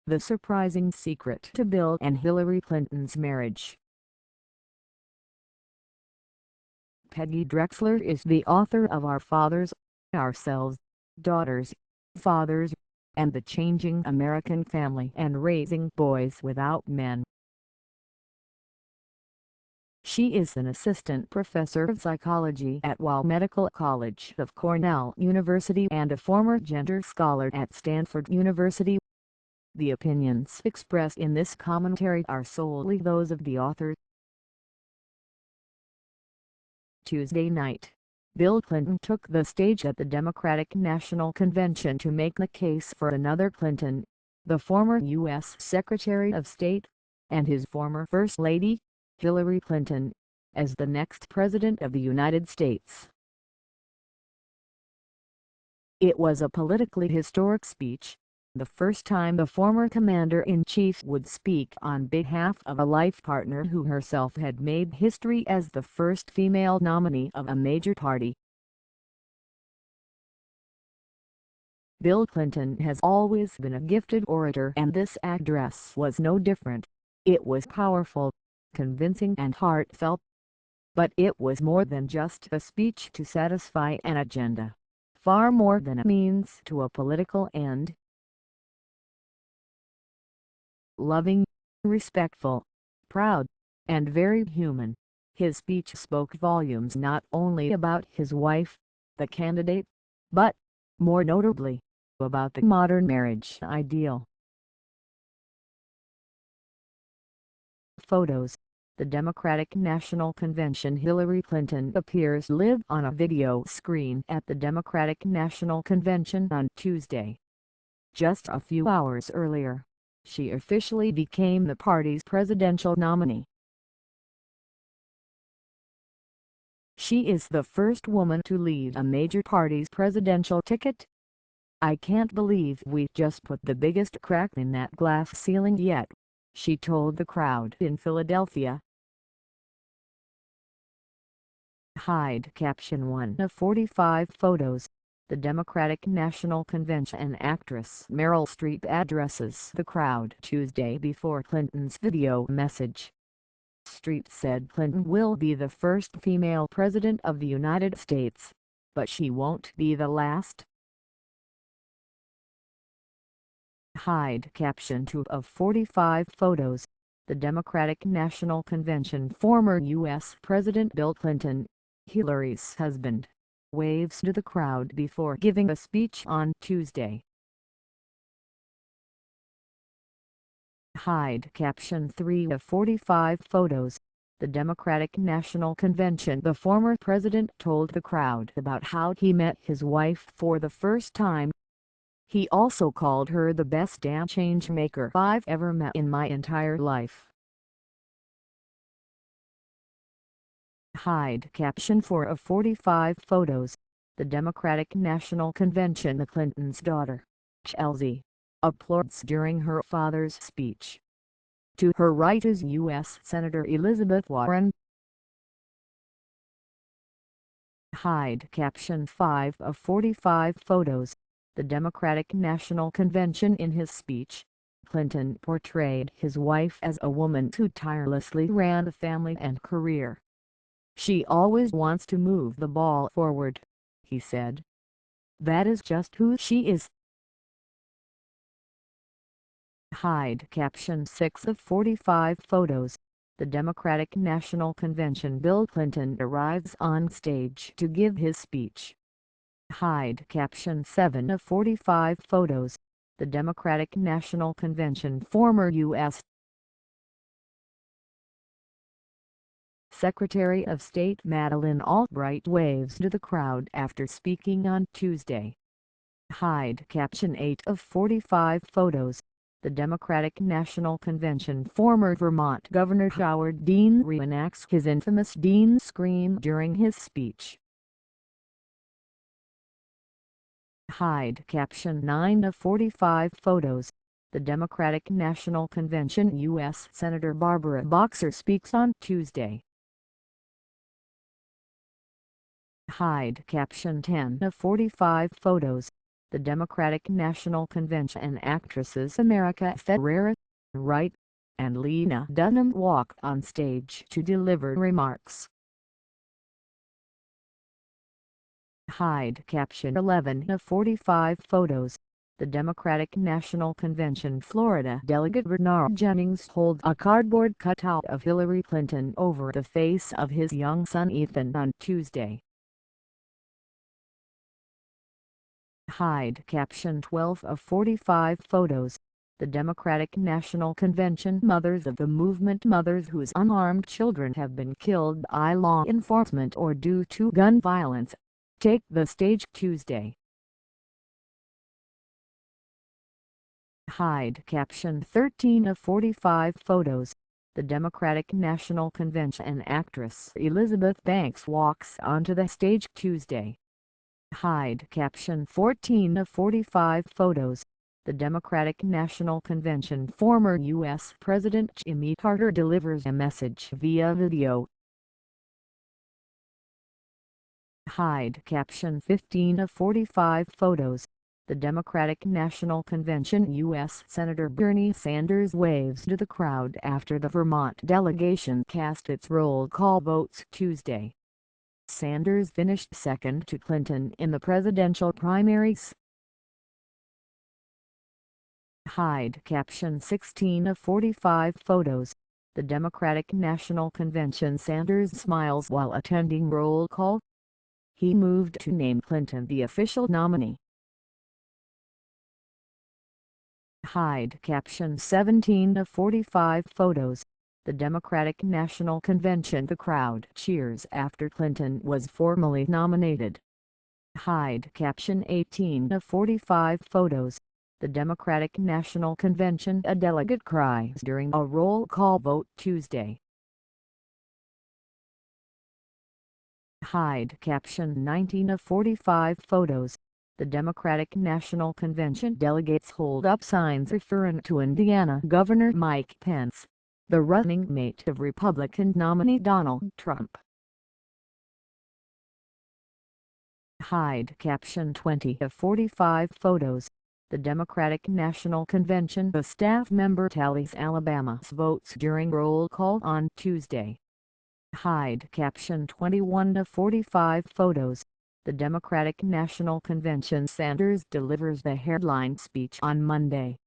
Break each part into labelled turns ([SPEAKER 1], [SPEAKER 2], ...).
[SPEAKER 1] The Surprising Secret to Bill and Hillary Clinton's Marriage. Peggy Drexler is the author of Our Fathers, Ourselves, Daughters, Fathers, and the Changing American Family and Raising Boys Without Men. She is an assistant professor of psychology at Weill Medical College of Cornell University and a former gender scholar at Stanford University. The opinions expressed in this commentary are solely those of the author. Tuesday night, Bill Clinton took the stage at the Democratic National Convention to make the case for another Clinton, the former U.S. Secretary of State, and his former First Lady, Hillary Clinton, as the next President of the United States. It was a politically historic speech, the first time the former commander-in-chief would speak on behalf of a life partner who herself had made history as the first female nominee of a major party. Bill Clinton has always been a gifted orator, and this address was no different. It was powerful, convincing and heartfelt. But it was more than just a speech to satisfy an agenda, far more than a means to a political end. Loving, respectful, proud, and very human, his speech spoke volumes not only about his wife, the candidate, but, more notably, about the modern marriage ideal. Photos. The Democratic National Convention. Hillary Clinton appears live on a video screen at the Democratic National Convention on Tuesday. Just a few hours earlier, she officially became the party's presidential nominee. She is the first woman to lead a major party's presidential ticket. "I can't believe we just put the biggest crack in that glass ceiling yet," she told the crowd in Philadelphia. Hide Caption. One of 45 photos. The Democratic National Convention. An actress, Meryl Streep, addresses the crowd Tuesday before Clinton's video message. Streep said Clinton will be the first female president of the United States, but she won't be the last. Hide Caption. 2 of 45 photos. The Democratic National Convention. Former U.S. President Bill Clinton, Hillary's husband, waves to the crowd before giving a speech on Tuesday. Hide Caption. 3 of 45 photos. The Democratic National Convention. The former president told the crowd about how he met his wife for the first time. "He also called her the best damn change maker I've ever met in my entire life." Hide Caption. 4 of 45 photos. The Democratic National Convention. The Clintons' daughter, Chelsea, applauds during her father's speech. To her right is U.S. Senator Elizabeth Warren. Hide Caption. 5 of 45 photos. The Democratic National Convention. In his speech, Clinton portrayed his wife as a woman who tirelessly ran a family and career. "She always wants to move the ball forward," he said. "That is just who she is." Hide Caption. 6 of 45 photos. The Democratic National Convention. Bill Clinton arrives on stage to give his speech. Hide Caption. 7 of 45 photos. The Democratic National Convention. Former U.S. Secretary of State Madeleine Albright waves to the crowd after speaking on Tuesday. Hide Caption. 8 of 45 photos. The Democratic National Convention. Former Vermont Governor Howard Dean re-enacts his infamous Dean scream during his speech. Hide Caption. 9 of 45 photos. The Democratic National Convention. U.S. Senator Barbara Boxer speaks on Tuesday. Hide Caption. 10 of 45 photos. the Democratic National Convention, and actresses America Ferrera, Wright, and Lena Dunham walk on stage to deliver remarks. Hide Caption 11 of 45 photos. The Democratic National Convention Florida delegate Bernard Jennings holds a cardboard cutout of Hillary Clinton over the face of his young son Ethan on Tuesday. Hide Caption 12 of 45 photos. The Democratic National Convention mothers of the movement, mothers whose unarmed children have been killed by law enforcement or due to gun violence, take the stage Tuesday. Hide Caption 13 of 45 photos. The Democratic National Convention and actress Elizabeth Banks walks onto the stage Tuesday. Hide Caption 14 of 45 photos. The Democratic National Convention former U.S. President Jimmy Carter delivers a message via video. Hide Caption 15 of 45 photos. The Democratic National Convention U.S. Senator Bernie Sanders waves to the crowd after the Vermont delegation cast its roll call votes Tuesday. Sanders finished second to Clinton in the presidential primaries. Hide Caption 16 of 45 photos. The Democratic National Convention Sanders smiles while attending roll call. He moved to name Clinton the official nominee. Hide Caption 17 of 45 photos. The Democratic National Convention, the crowd cheers after Clinton was formally nominated. Hide Caption 18 of 45 photos. The Democratic National Convention, a delegate cries during a roll call vote Tuesday. Hide Caption 19 of 45 photos. The Democratic National Convention delegates hold up signs referring to Indiana Governor Mike Pence, the running mate of Republican nominee Donald Trump. Hide Caption 20 of 45 photos. The Democratic National Convention, a staff member tallies Alabama's votes during roll call on Tuesday. Hide Caption 21 of 45 photos. The Democratic National Convention Sanders delivers the headline speech on Monday.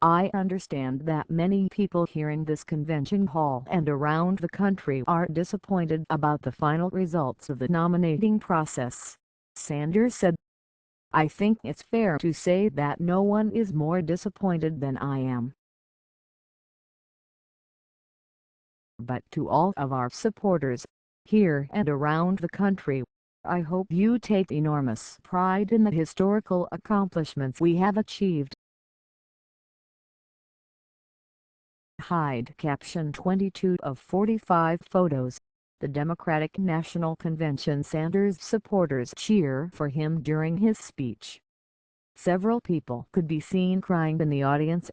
[SPEAKER 1] I understand that many people here in this convention hall and around the country are disappointed about the final results of the nominating process, Sanders said. I think it's fair to say that no one is more disappointed than I am. But to all of our supporters, here and around the country, I hope you take enormous pride in the historical accomplishments we have achieved. Hide Caption 22 of 45 photos. The Democratic National Convention Sanders supporters cheer for him during his speech. Several people could be seen crying in the audience.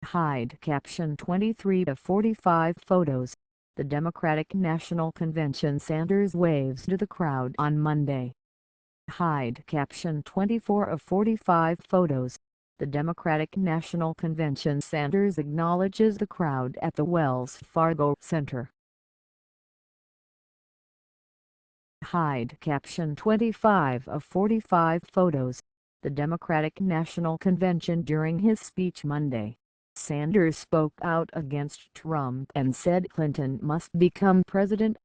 [SPEAKER 1] Hide Caption 23 of 45 photos. The Democratic National Convention Sanders waves to the crowd on Monday. Hide Caption 24 of 45 photos. The Democratic National Convention Sanders acknowledges the crowd at the Wells Fargo Center. Hide Caption 25 of 45 photos. The Democratic National Convention during his speech Monday. Sanders spoke out against Trump and said Clinton must become president.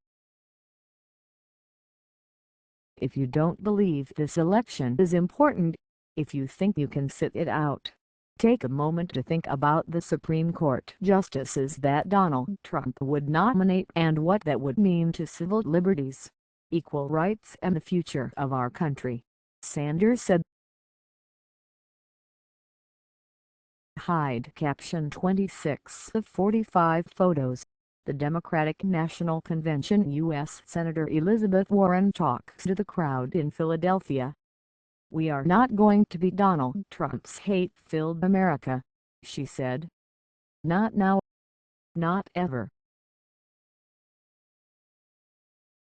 [SPEAKER 1] If you don't believe this election is important, if you think you can sit it out, take a moment to think about the Supreme Court justices that Donald Trump would nominate and what that would mean to civil liberties, equal rights and the future of our country, Sanders said. Hide Caption 26 of 45 photos. The Democratic National Convention U.S. Senator Elizabeth Warren talks to the crowd in Philadelphia. We are not going to be Donald Trump's hate-filled America, she said. Not now. Not ever.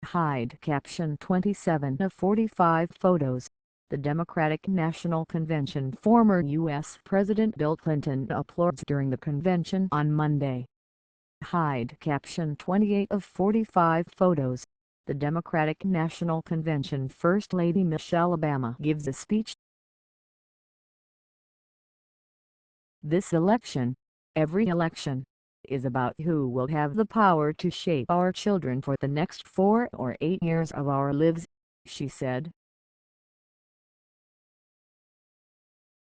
[SPEAKER 1] Hide Caption 27 of 45 photos. The Democratic National Convention. Former U.S. President Bill Clinton applauds during the convention on Monday. Hide Caption 28 of 45 photos. The Democratic National Convention. First Lady Michelle Obama gives a speech. This election, every election, is about who will have the power to shape our children for the next 4 or 8 years of our lives, she said.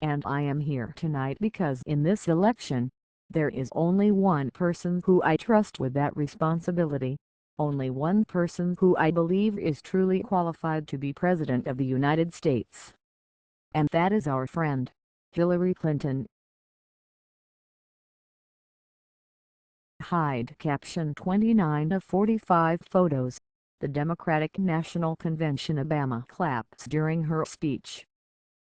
[SPEAKER 1] And I am here tonight because in this election, there is only one person who I trust with that responsibility, only one person who I believe is truly qualified to be President of the United States. And that is our friend, Hillary Clinton. Hide Caption 29 of 45 photos. The Democratic National Convention. Obama claps during her speech.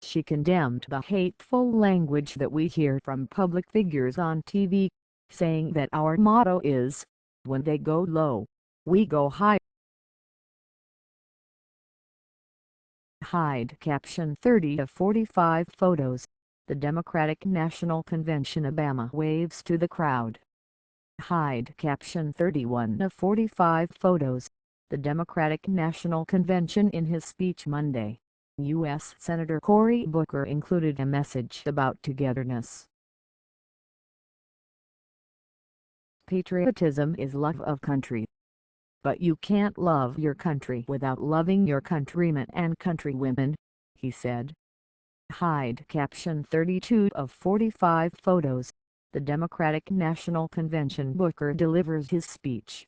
[SPEAKER 1] She condemned the hateful language that we hear from public figures on TV, saying that our motto is, when they go low, we go high. Hide Caption 30 of 45 photos. The Democratic National Convention. Obama waves to the crowd. Hide Caption 31 of 45 photos. The Democratic National Convention. In his speech Monday, U.S. Senator Cory Booker included a message about togetherness. Patriotism is love of country. But you can't love your country without loving your countrymen and countrywomen, he said. Hide Caption 32 of 45 photos. The Democratic National Convention. Booker delivers his speech.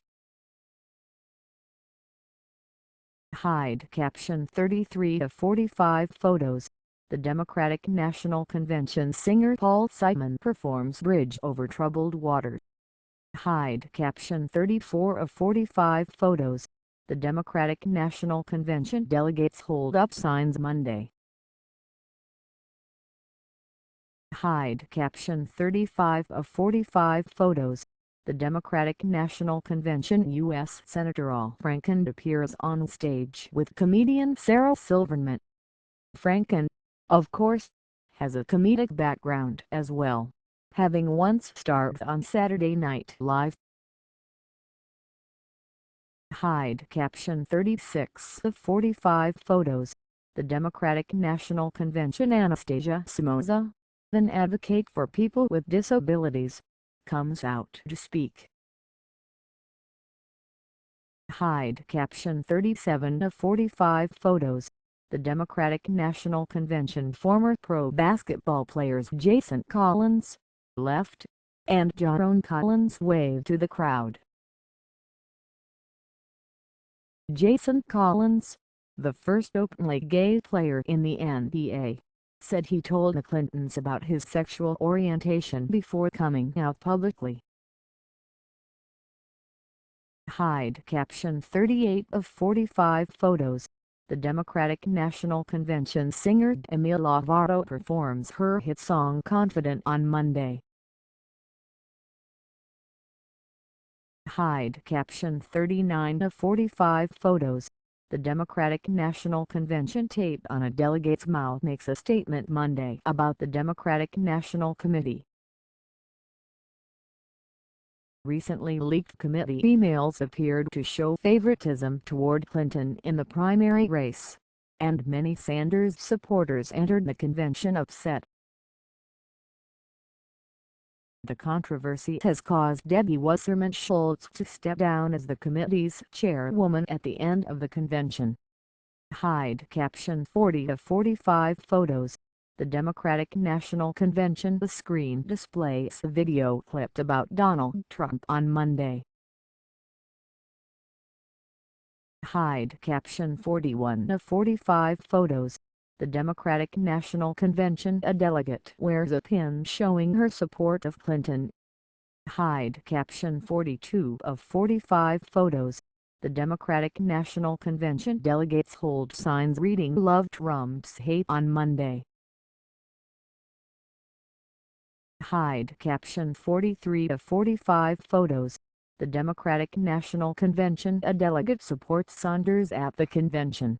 [SPEAKER 1] Hide Caption 33 of 45 photos. The Democratic National Convention. Singer Paul Simon performs Bridge Over Troubled Water. Hide Caption 34 of 45 photos. The Democratic National Convention. Delegates hold up signs Monday. Hide Caption 35 of 45 photos. The Democratic National Convention. U.S. Senator Al Franken appears on stage with comedian Sarah Silverman. Franken, of course, has a comedic background as well, having once starred on Saturday Night Live. Hide Caption 36 of 45 photos. The Democratic National Convention. Anastasia Somoza, an advocate for people with disabilities, comes out to speak. Hide Caption 37 of 45 photos. The Democratic National Convention. Former pro basketball players Jason Collins, left, and John Collins wave to the crowd. Jason Collins, the first openly gay player in the NBA, said he told the Clintons about his sexual orientation before coming out publicly. Hide Caption 38 of 45 photos. The Democratic National Convention. Singer Demi Lovato performs her hit song Confident on Monday. Hide Caption 39 of 45 photos. The Democratic National Convention. Tape on a delegate's mouth makes a statement Monday about the Democratic National Committee. Recently leaked committee emails appeared to show favoritism toward Clinton in the primary race, and many Sanders supporters entered the convention upset. The controversy has caused Debbie Wasserman Schultz to step down as the committee's chairwoman at the end of the convention. Hide Caption 40 of 45 photos. The Democratic National Convention. The screen displays a video clip about Donald Trump on Monday. Hide Caption 41 of 45 photos. The Democratic National Convention. A delegate wears a pin showing her support of Clinton. Hide Caption 42 of 45 photos. The Democratic National Convention. Delegates hold signs reading "Love Trump's Hate" on Monday. Hide Caption 43 of 45 photos. the Democratic National Convention. A delegate supports Sanders at the convention.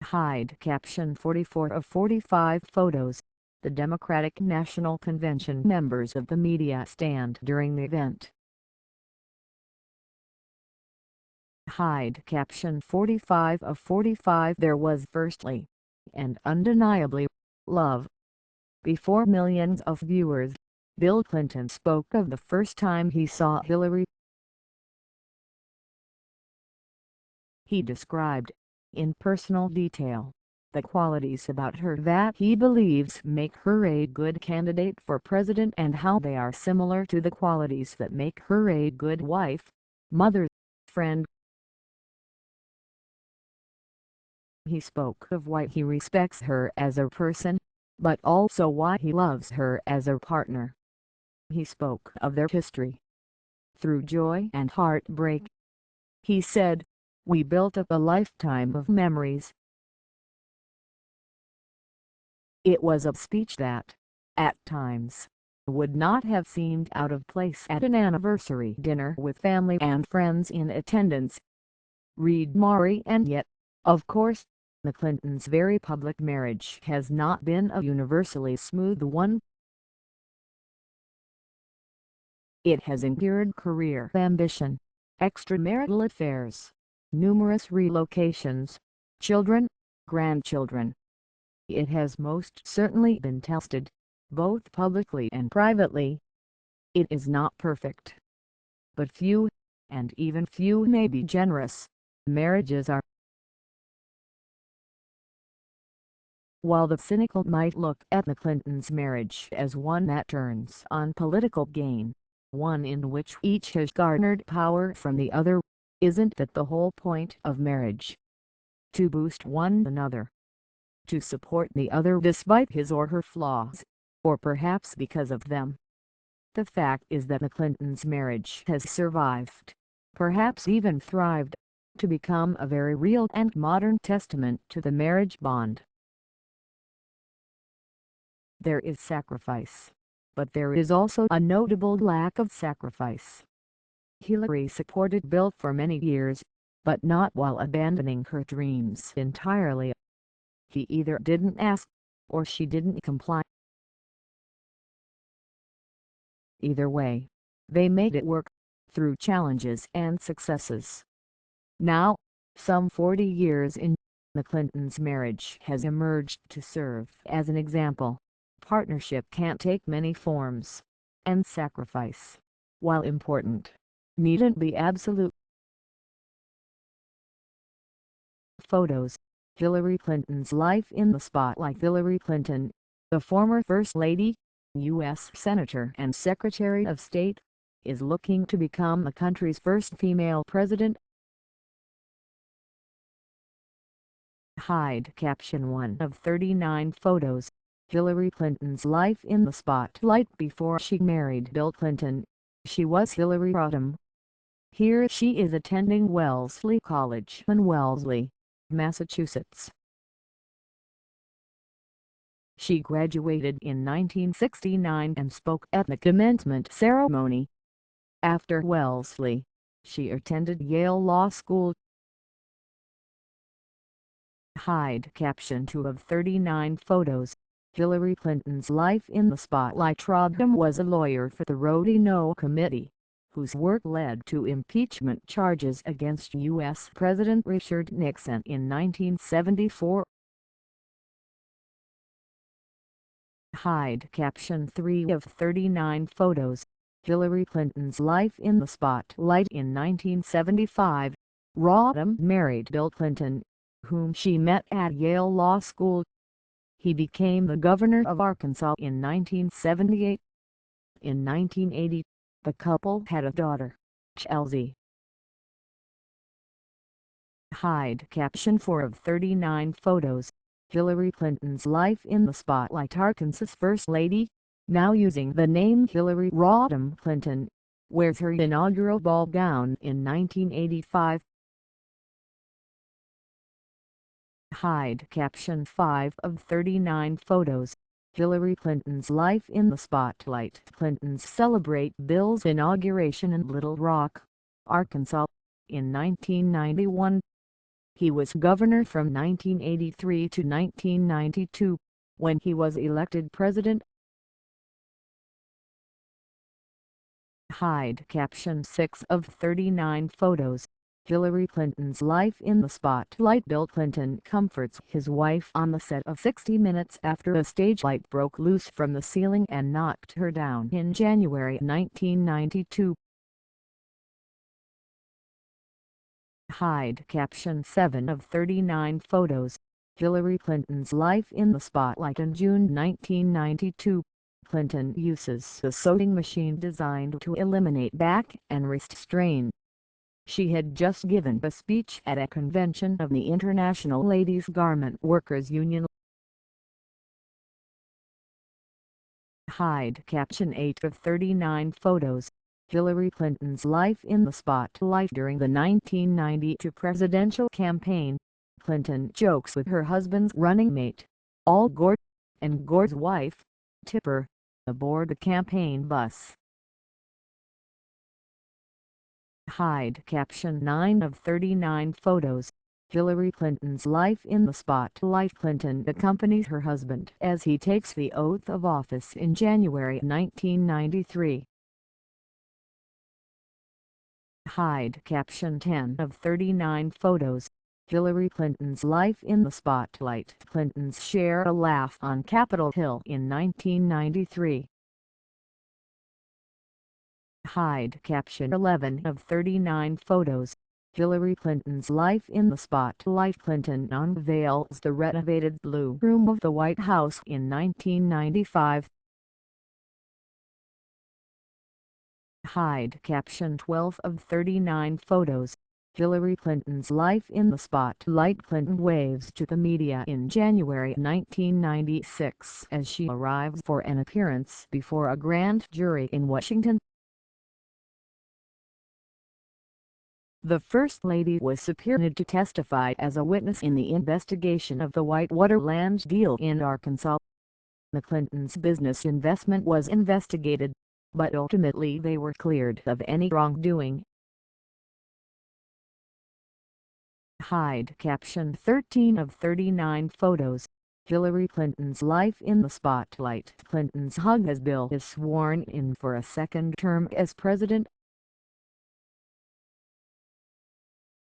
[SPEAKER 1] Hide Caption 44 of 45 photos. The Democratic National Convention members of the media stand during the event. Hide Caption 45 of 45. There was firstly, and undeniably, love. Before millions of viewers, Bill Clinton spoke of the first time he saw Hillary. He described, in personal detail, the qualities about her that he believes make her a good candidate for president and how they are similar to the qualities that make her a good wife, mother, friend. He spoke of why he respects her as a person, but also why he loves her as a partner. He spoke of their history. Through joy and heartbreak, he said, "We built up a lifetime of memories." It was a speech that, at times, would not have seemed out of place at an anniversary dinner with family and friends in attendance. Read Maury. And yet, of course, the Clintons' very public marriage has not been a universally smooth one. It has endured career ambition, extramarital affairs, numerous relocations, children, grandchildren. It has most certainly been tested, both publicly and privately. It is not perfect. But few, and even few may be generous, marriages are. While the cynical might look at the Clintons' marriage as one that turns on political gain, one in which each has garnered power from the other, isn't that the whole point of marriage? To boost one another. To support the other despite his or her flaws, or perhaps because of them. The fact is that the Clintons' marriage has survived, perhaps even thrived, to become a very real and modern testament to the marriage bond. There is sacrifice, but there is also a notable lack of sacrifice. Hillary supported Bill for many years, but not while abandoning her dreams entirely. He either didn't ask, or she didn't comply. Either way, they made it work, through challenges and successes. Now, some 40 years in, the Clintons' marriage has emerged to serve as an example. Partnership can take many forms, and sacrifice, while important, needn't be absolute. Photos. Hillary Clinton's life in the spotlight. Hillary Clinton, the former First Lady, U.S. Senator and Secretary of State, is looking to become the country's first female president. Hide Caption 1 of 39 photos. Hillary Clinton's life in the spotlight. Before she married Bill Clinton, she was Hillary Rodham. Here she is attending Wellesley College in Wellesley, Massachusetts. She graduated in 1969 and spoke at the commencement ceremony. After Wellesley, she attended Yale Law School. Hide Caption 2 of 39 photos. Hillary Clinton's life in the spotlight. Rodham was a lawyer for the Rodino Committee, whose work led to impeachment charges against U.S. President Richard Nixon in 1974. Hide Caption 3 of 39 photos. Hillary Clinton's life in the spotlight. In 1975, Rodham married Bill Clinton, whom she met at Yale Law School. He became the governor of Arkansas in 1978. In 1980, the couple had a daughter, Chelsea. Hide Caption 4 of 39 photos. Hillary Clinton's life in the spotlight. Arkansas' First Lady, now using the name Hillary Rodham Clinton, wears her inaugural ball gown in 1985. Hide Caption 5 of 39 photos. Hillary Clinton's life in the spotlight. Clintons celebrate Bill's inauguration in Little Rock, Arkansas, in 1991. He was governor from 1983 to 1992, when he was elected president. Hide Caption 6 of 39 photos. Hillary Clinton's life in the spotlight. Bill Clinton comforts his wife on the set of 60 Minutes after a stage light broke loose from the ceiling and knocked her down in January 1992. Hide Caption 7 of 39 photos. Hillary Clinton's life in the spotlight. In June 1992, Clinton uses a sewing machine designed to eliminate back and wrist strain. She had just given a speech at a convention of the International Ladies Garment Workers Union. Hide Caption 8 of 39 photos. Hillary Clinton's life in the spotlight. During the 1992 presidential campaign, Clinton jokes with her husband's running mate, Al Gore, and Gore's wife, Tipper, aboard the campaign bus. Hide Caption 9 of 39 photos. Hillary Clinton's life in the spotlight. Clinton accompanies her husband as he takes the oath of office in January 1993. Hide Caption 10 of 39 photos. Hillary Clinton's life in the spotlight. Clinton's share a laugh on Capitol Hill in 1993. Hide Caption 11 of 39 photos. Hillary Clinton's life in the spotlight. Clinton unveils the renovated Blue Room of the White House in 1995. Hide Caption 12 of 39 photos. Hillary Clinton's life in the spotlight. Clinton waves to the media in January 1996 as she arrives for an appearance before a grand jury in Washington. The First Lady was subpoenaed to testify as a witness in the investigation of the Whitewater land deal in Arkansas. The Clintons' business investment was investigated, but ultimately they were cleared of any wrongdoing. Hide Caption 13 of 39 photos. Hillary Clinton's life in the spotlight. Clinton's hug as Bill is sworn in for a second term as president.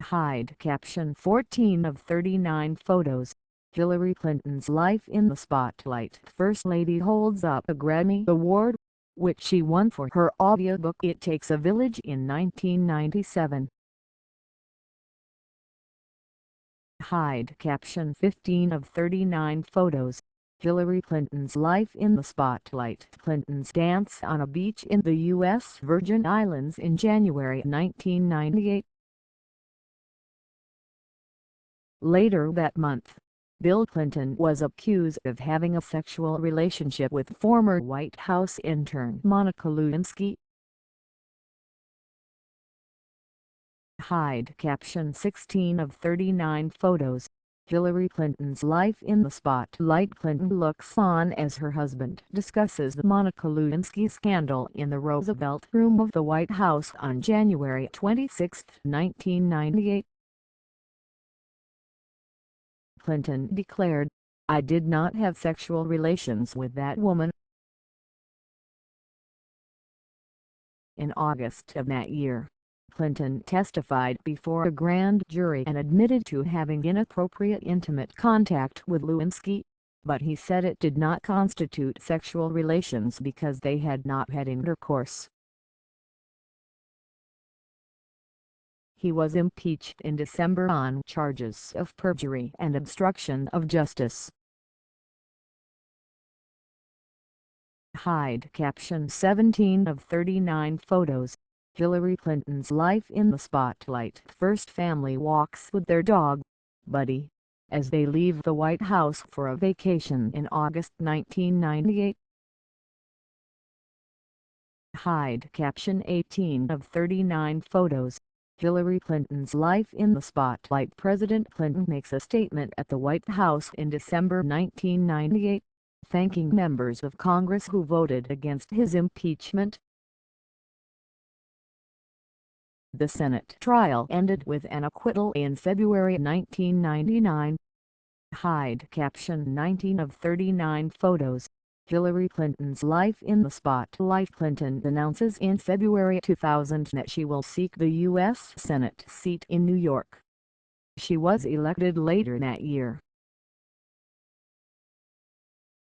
[SPEAKER 1] Hide Caption 14 of 39 photos. Hillary Clinton's life in the spotlight. First Lady holds up a Grammy Award, which she won for her audiobook It Takes a Village in 1997. Hide Caption 15 of 39 photos. Hillary Clinton's life in the spotlight. Clinton's dance on a beach in the U.S. Virgin Islands in January 1998. Later that month, Bill Clinton was accused of having a sexual relationship with former White House intern Monica Lewinsky. Hide Caption 16 of 39 photos. Hillary Clinton's life in the spotlight. Clinton looks on as her husband discusses the Monica Lewinsky scandal in the Roosevelt Room of the White House on January 26, 1998. Clinton declared, "I did not have sexual relations with that woman." In August of that year, Clinton testified before a grand jury and admitted to having inappropriate intimate contact with Lewinsky, but he said it did not constitute sexual relations because they had not had intercourse. He was impeached in December on charges of perjury and obstruction of justice. Hide Caption 17 of 39 photos. Hillary Clinton's life in the spotlight. First family walks with their dog, Buddy, as they leave the White House for a vacation in August 1998. Hide Caption 18 of 39 photos. Hillary Clinton's life in the spotlight. President Clinton makes a statement at the White House in December 1998, thanking members of Congress who voted against his impeachment. The Senate trial ended with an acquittal in February 1999. Hide Caption 19 of 39 photos. Hillary Clinton's life in the spotlight. Clinton announces in February 2000 that she will seek the U.S. Senate seat in New York. She was elected later that year.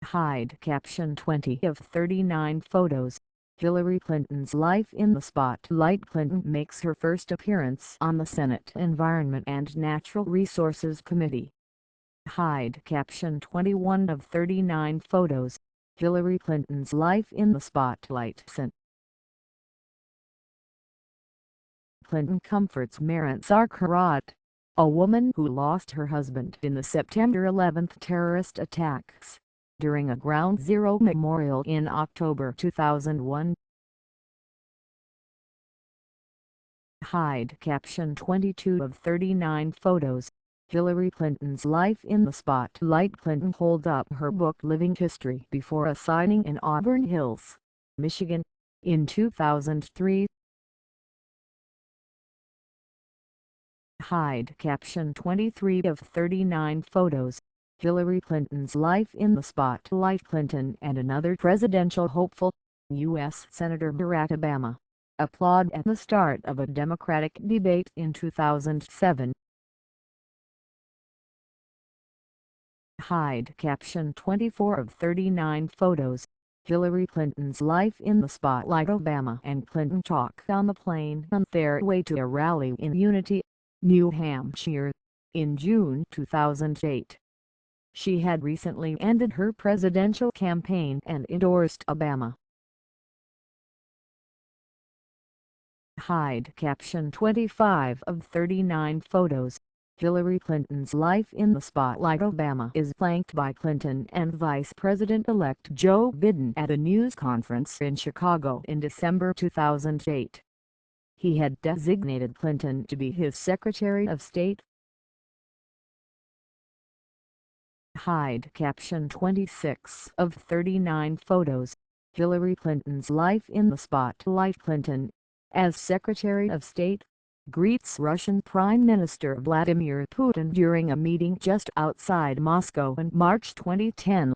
[SPEAKER 1] Hide Caption 20 of 39 photos. Hillary Clinton's life in the spotlight. Clinton makes her first appearance on the Senate Environment and Natural Resources Committee. Hide Caption 21 of 39 photos. Hillary Clinton's life in the spotlight. Clinton comforts Meryl, a woman who lost her husband in the September 11 terrorist attacks, during a Ground Zero memorial in October 2001. Hide Caption 22 of 39 photos. Hillary Clinton's life in the spotlight. Clinton holds up her book Living History before a signing in Auburn Hills, Michigan, in 2003. Hide Caption 23 of 39 photos. Hillary Clinton's life in the spotlight. Clinton and another presidential hopeful, U.S. Senator Barack Obama, applaud at the start of a Democratic debate in 2007. Hide Caption 24 of 39 photos. Hillary Clinton's life in the spotlight. Obama and Clinton talk on the plane on their way to a rally in Unity, New Hampshire, in June 2008. She had recently ended her presidential campaign and endorsed Obama. Hide Caption 25 of 39 photos. Hillary Clinton's life in the spotlight. Obama is flanked by Clinton and Vice President-elect Joe Biden at a news conference in Chicago in December 2008. He had designated Clinton to be his Secretary of State. Hide Caption 26 of 39 photos. Hillary Clinton's life in the spotlight. Clinton, as Secretary of State, greets Russian Prime Minister Vladimir Putin during a meeting just outside Moscow in March 2010.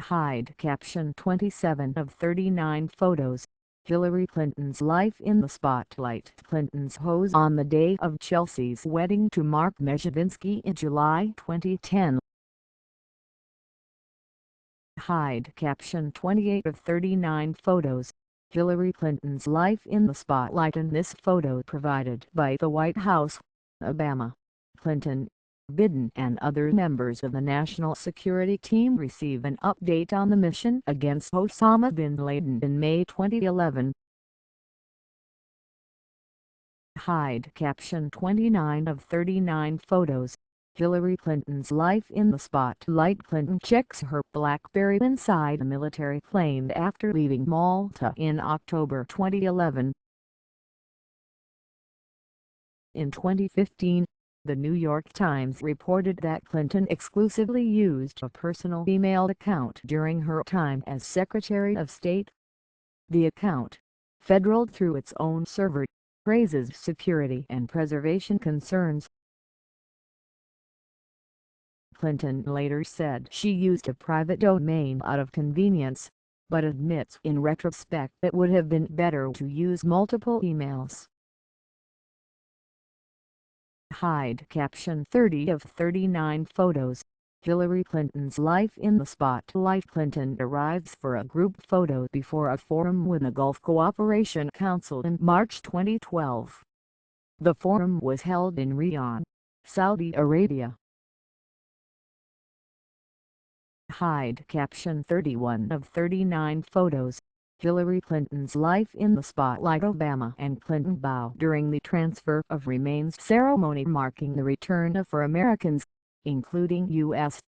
[SPEAKER 1] Hide Caption 27 of 39 photos. Hillary Clinton's life in the spotlight. Clinton's pose on the day of Chelsea's wedding to Mark Mezhevinsky in July 2010. Hide Caption 28 of 39 photos. Hillary Clinton's life in the spotlight. In this photo provided by the White House, Obama, Clinton, Biden and other members of the National Security Team receive an update on the mission against Osama bin Laden in May 2011. Hide Caption 29 of 39 photos. Hillary Clinton's life in the spotlight. Clinton checks her BlackBerry inside a military plane after leaving Malta in October 2011. In 2015, The New York Times reported that Clinton exclusively used a personal email account during her time as Secretary of State. The account, federal through its own server, raises security and preservation concerns. Clinton later said she used a private domain out of convenience, but admits in retrospect it would have been better to use multiple emails. Hide Caption 30 of 39 photos. Hillary Clinton's life in the spotlight. Clinton arrives for a group photo before a forum with the Gulf Cooperation Council in March 2012. The forum was held in Riyadh, Saudi Arabia. Hide Caption 31 of 39 photos. Hillary Clinton's life in the spotlight. Obama and Clinton bow during the transfer of remains ceremony marking the return of 4 Americans, including U.S.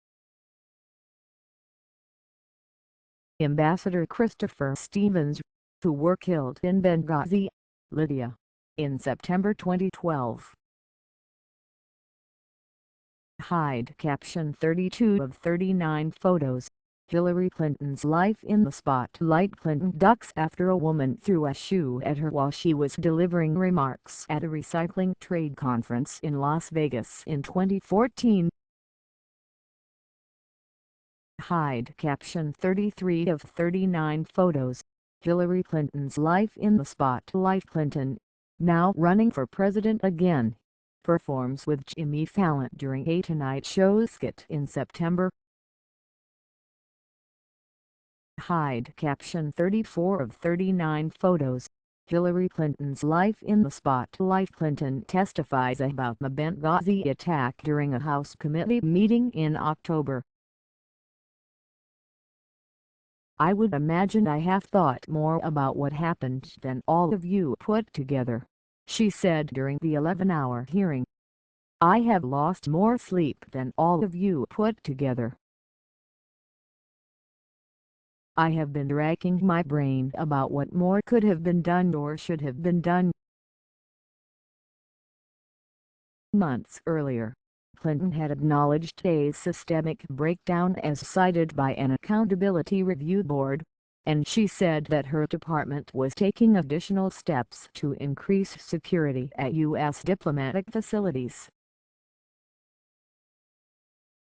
[SPEAKER 1] Ambassador Christopher Stevens, who were killed in Benghazi, Libya, in September 2012. Hide Caption 32 of 39 photos. Hillary Clinton's life in the spotlight. Clinton ducks after a woman threw a shoe at her while she was delivering remarks at a recycling trade conference in Las Vegas in 2014. Hide Caption 33 of 39 photos. Hillary Clinton's life in the spotlight. Clinton, now running for president again, performs with Jimmy Fallon during a Tonight Show skit in September. Hide Caption 34 of 39 photos. Hillary Clinton's life in the spotlight. Clinton testifies about the Benghazi attack during a House committee meeting in October. I would imagine I have thought more about what happened than all of you put together, she said during the 11-hour hearing. I have lost more sleep than all of you put together. I have been racking my brain about what more could have been done or should have been done. Months earlier, Clinton had acknowledged a systemic breakdown as cited by an accountability review board, and she said that her department was taking additional steps to increase security at U.S. diplomatic facilities.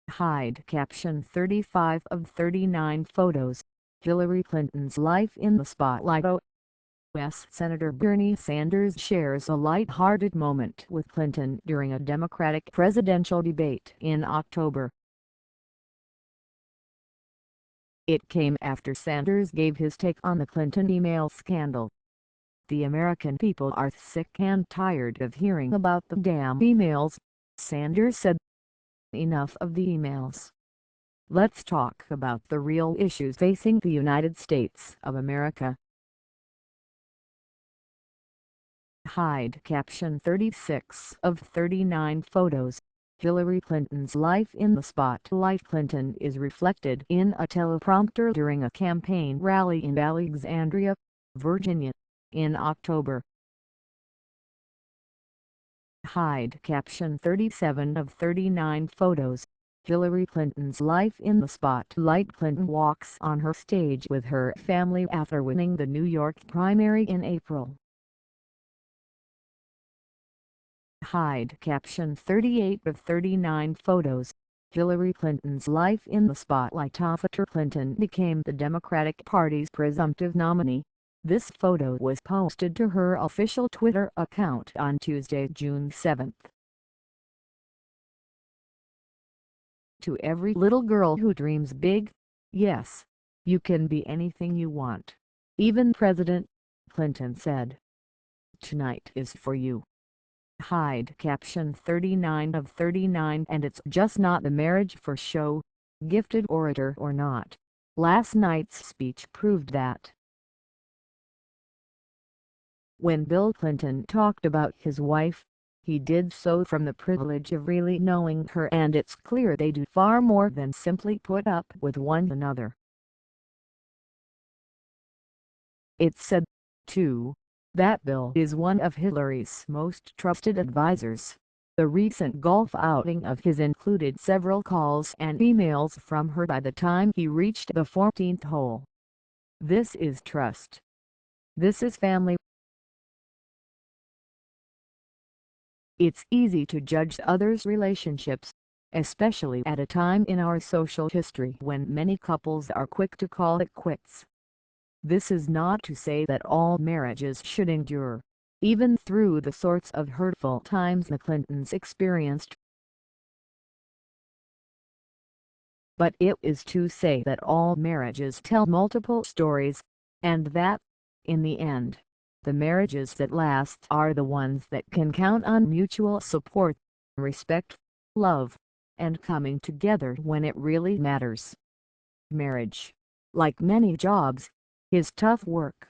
[SPEAKER 1] Hide Caption 35 of 39 photos. Hillary Clinton's life in the spotlight. U.S. Senator Bernie Sanders shares a light-hearted moment with Clinton during a Democratic presidential debate in October. It came after Sanders gave his take on the Clinton email scandal. The American people are sick and tired of hearing about the damn emails, Sanders said. Enough of the emails. Let's talk about the real issues facing the United States of America. Hide Caption 36 of 39 photos. Hillary Clinton's life in the spotlight. Clinton is reflected in a teleprompter during a campaign rally in Alexandria, Virginia, in October. Hide Caption 37 of 39 photos. Hillary Clinton's life in the spotlight. Clinton walks on her stage with her family after winning the New York primary in April. Hide Caption 38 of 39 photos. Hillary Clinton's life in the spotlight. After Clinton became the Democratic Party's presumptive nominee, this photo was posted to her official Twitter account on Tuesday, June 7. To every little girl who dreams big, yes, you can be anything you want, even president, Clinton said. Tonight is for you. Hide Caption 39 of 39. And it's just not the marriage for show, gifted orator or not. Last night's speech proved that. When Bill Clinton talked about his wife, he did so from the privilege of really knowing her, and it's clear they do far more than simply put up with one another. It's said, too, that Bill is one of Hillary's most trusted advisors. The recent golf outing of his included several calls and emails from her by the time he reached the 14th hole. This is trust. This is family. It's easy to judge others' relationships, especially at a time in our social history when many couples are quick to call it quits. This is not to say that all marriages should endure, even through the sorts of hurtful times the Clintons experienced. But it is to say that all marriages tell multiple stories, and that, in the end, the marriages that last are the ones that can count on mutual support, respect, love, and coming together when it really matters. Marriage, like many jobs, is tough work.